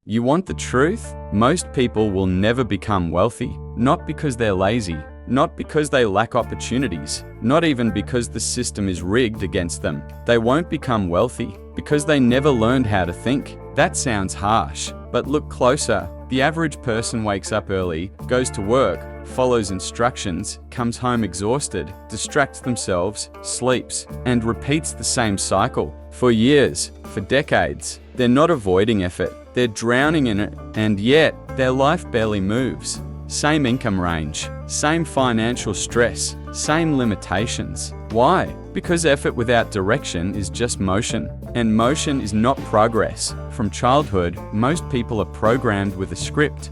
You want the truth? Most people will never become wealthy, not because they're lazy, not because they lack opportunities, not even because the system is rigged against them. They won't become wealthy because they never learned how to think. That sounds harsh, but look closer. The average person wakes up early, goes to work, follows instructions, comes home exhausted, distracts themselves, sleeps, and repeats the same cycle for years, for decades. They're not avoiding effort, they're drowning in it, and yet their life barely moves. Same income range, same financial stress, same limitations. Why? Because effort without direction is just motion, and motion is not progress. From childhood, most people are programmed with a script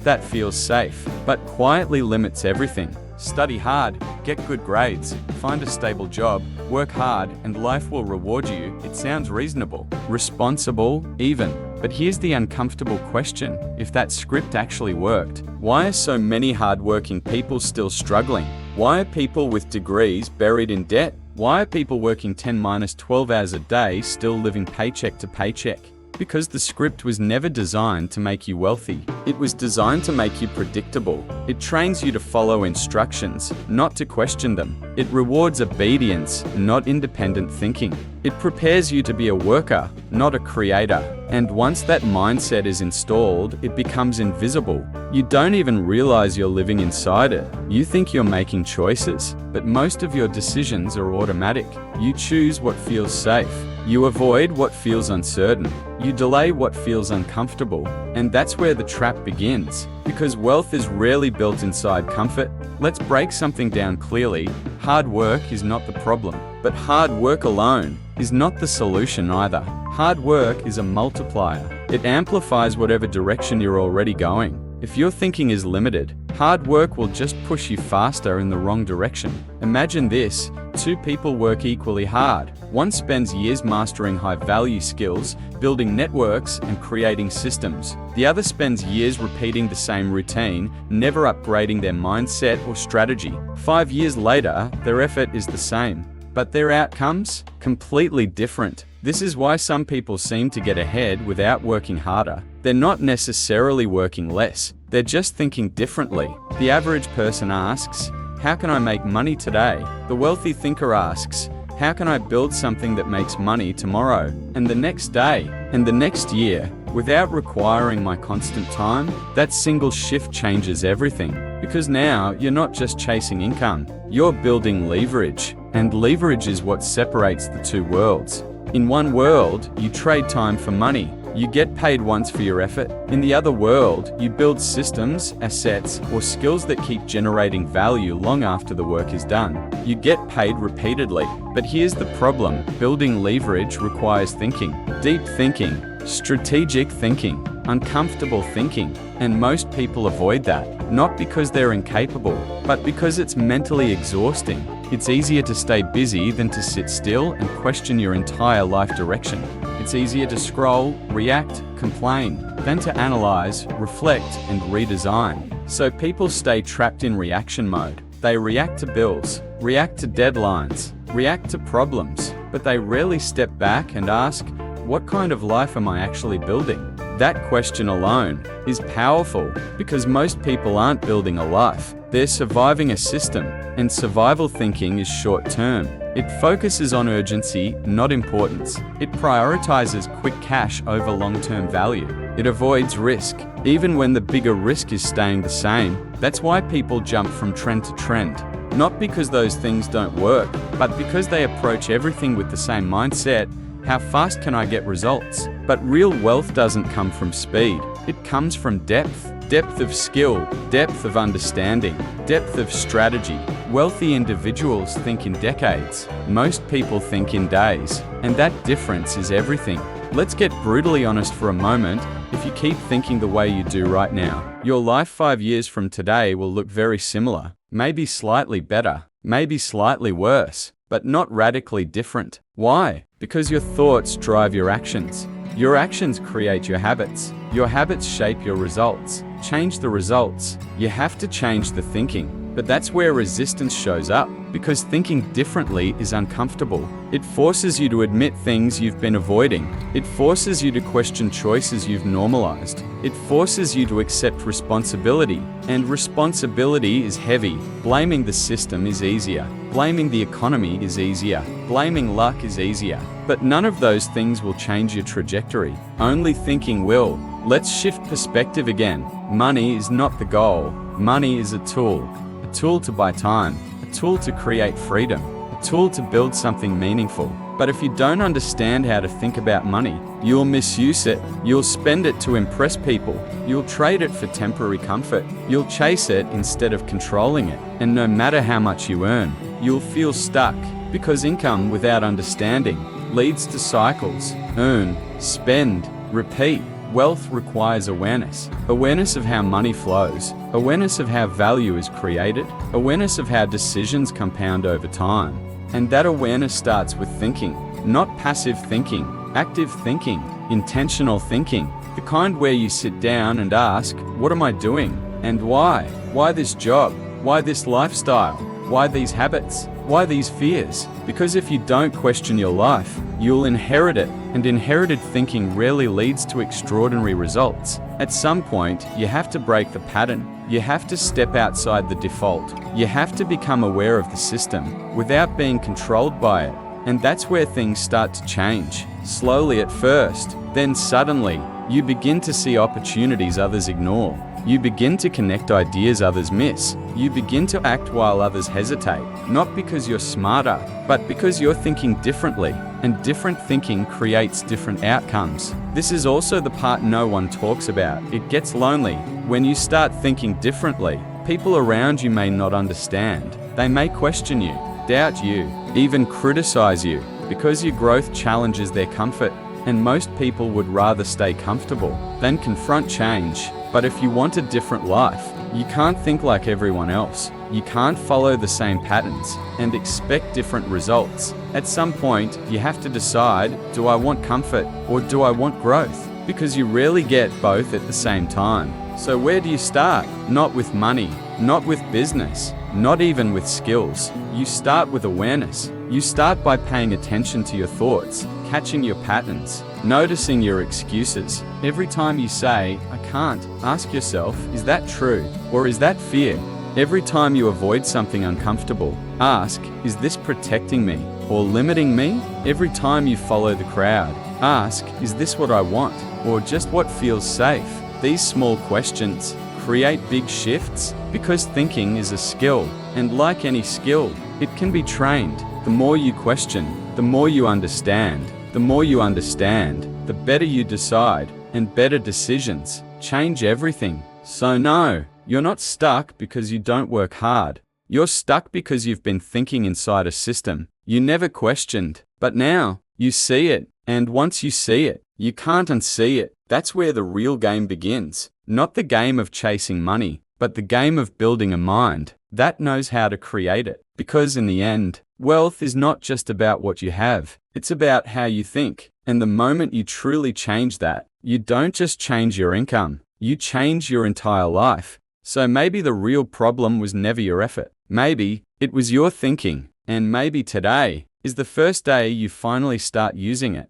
that feels safe, but quietly limits everything. Study hard, get good grades, find a stable job, work hard, and life will reward you. It sounds reasonable, responsible, even. But here's the uncomfortable question. If that script actually worked, why are so many hardworking people still struggling? Why are people with degrees buried in debt? Why are people working 10-12 hours a day still living paycheck to paycheck? Because the script was never designed to make you wealthy. It was designed to make you predictable. It trains you to follow instructions, not to question them. It rewards obedience, not independent thinking. It prepares you to be a worker, not a creator. And once that mindset is installed, it becomes invisible. You don't even realize you're living inside it. You think you're making choices, but most of your decisions are automatic. You choose what feels safe. You avoid what feels uncertain. You delay what feels uncomfortable. And that's where the trap begins. Because wealth is rarely built inside comfort. Let's break something down clearly. Hard work is not the problem, but hard work alone is not the solution either. Hard work is a multiplier. It amplifies whatever direction you're already going. If your thinking is limited, hard work will just push you faster in the wrong direction. Imagine this. Two people work equally hard. One spends years mastering high-value skills, building networks, and creating systems. The other spends years repeating the same routine, never upgrading their mindset or strategy. 5 years later, their effort is the same, but their outcomes? Completely different. This is why some people seem to get ahead without working harder. They're not necessarily working less, they're just thinking differently. The average person asks, "How can I make money today?" The wealthy thinker asks, "How can I build something that makes money tomorrow, and the next day, and the next year, without requiring my constant time?" That single shift changes everything. Because now, you're not just chasing income, you're building leverage. And leverage is what separates the two worlds. In one world, you trade time for money. You get paid once for your effort. In the other world, you build systems, assets, or skills that keep generating value long after the work is done. You get paid repeatedly. But here's the problem. Building leverage requires thinking. Deep thinking, strategic thinking, uncomfortable thinking. And most people avoid that. Not because they're incapable, but because it's mentally exhausting. It's easier to stay busy than to sit still and question your entire life direction. It's easier to scroll, react, complain, than to analyze, reflect, and redesign. So people stay trapped in reaction mode. They react to bills, react to deadlines, react to problems, but they rarely step back and ask, what kind of life am I actually building? That question alone is powerful because most people aren't building a life. They're surviving a system, and survival thinking is short-term. It focuses on urgency, not importance. It prioritizes quick cash over long-term value. It avoids risk, even when the bigger risk is staying the same. That's why people jump from trend to trend. Not because those things don't work, but because they approach everything with the same mindset. How fast can I get results? But real wealth doesn't come from speed. It comes from depth. Depth of skill, depth of understanding, depth of strategy. Wealthy individuals think in decades. Most people think in days. And that difference is everything. Let's get brutally honest for a moment. If you keep thinking the way you do right now, your life 5 years from today will look very similar. Maybe slightly better, maybe slightly worse, but not radically different. Why? Because your thoughts drive your actions. Your actions create your habits. Your habits shape your results. Change the results. You have to change the thinking. But that's where resistance shows up, because thinking differently is uncomfortable. It forces you to admit things you've been avoiding. It forces you to question choices you've normalized. It forces you to accept responsibility. And responsibility is heavy. Blaming the system is easier. Blaming the economy is easier. Blaming luck is easier. But none of those things will change your trajectory. Only thinking will. Let's shift perspective again. Money is not the goal. Money is a tool. A tool to buy time. A tool to create freedom. A tool to build something meaningful. But if you don't understand how to think about money, you'll misuse it. You'll spend it to impress people. You'll trade it for temporary comfort. You'll chase it instead of controlling it. And no matter how much you earn, you'll feel stuck, because income without understanding leads to cycles. Earn, spend, repeat. Wealth requires awareness. Awareness of how money flows. Awareness of how value is created. Awareness of how decisions compound over time. And that awareness starts with thinking. Not passive thinking, active thinking, intentional thinking. The kind where you sit down and ask, what am I doing? And why? Why this job? Why this lifestyle? Why these habits? Why these fears? Because if you don't question your life, you'll inherit it, and inherited thinking rarely leads to extraordinary results. At some point, you have to break the pattern. You have to step outside the default. You have to become aware of the system without being controlled by it. And that's where things start to change. Slowly at first, then suddenly, you begin to see opportunities others ignore. You begin to connect ideas others miss. You begin to act while others hesitate, not because you're smarter, but because you're thinking differently, and different thinking creates different outcomes. This is also the part no one talks about. It gets lonely. When you start thinking differently, people around you may not understand. They may question you, doubt you, even criticize you, because your growth challenges their comfort. And most people would rather stay comfortable than confront change. But if you want a different life, you can't think like everyone else. You can't follow the same patterns and expect different results. At some point, you have to decide, do I want comfort or do I want growth? Because you rarely get both at the same time. So where do you start? Not with money, not with business, not even with skills. You start with awareness. You start by paying attention to your thoughts, catching your patterns, noticing your excuses. Every time you say, I can't, ask yourself, is that true? Or is that fear? Every time you avoid something uncomfortable, ask, is this protecting me or limiting me? Every time you follow the crowd, ask, is this what I want or just what feels safe? These small questions create big shifts, because thinking is a skill, and like any skill, it can be trained. The more you question, the more you understand. The more you understand, the better you decide, and better decisions change everything. So no, you're not stuck because you don't work hard. You're stuck because you've been thinking inside a system you never questioned. But now, you see it, and once you see it, you can't unsee it. That's where the real game begins. Not the game of chasing money, but the game of building a mind that knows how to create it. Because in the end, wealth is not just about what you have, it's about how you think. And the moment you truly change that, you don't just change your income, you change your entire life. So maybe the real problem was never your effort. Maybe it was your thinking. And maybe today is the first day you finally start using it.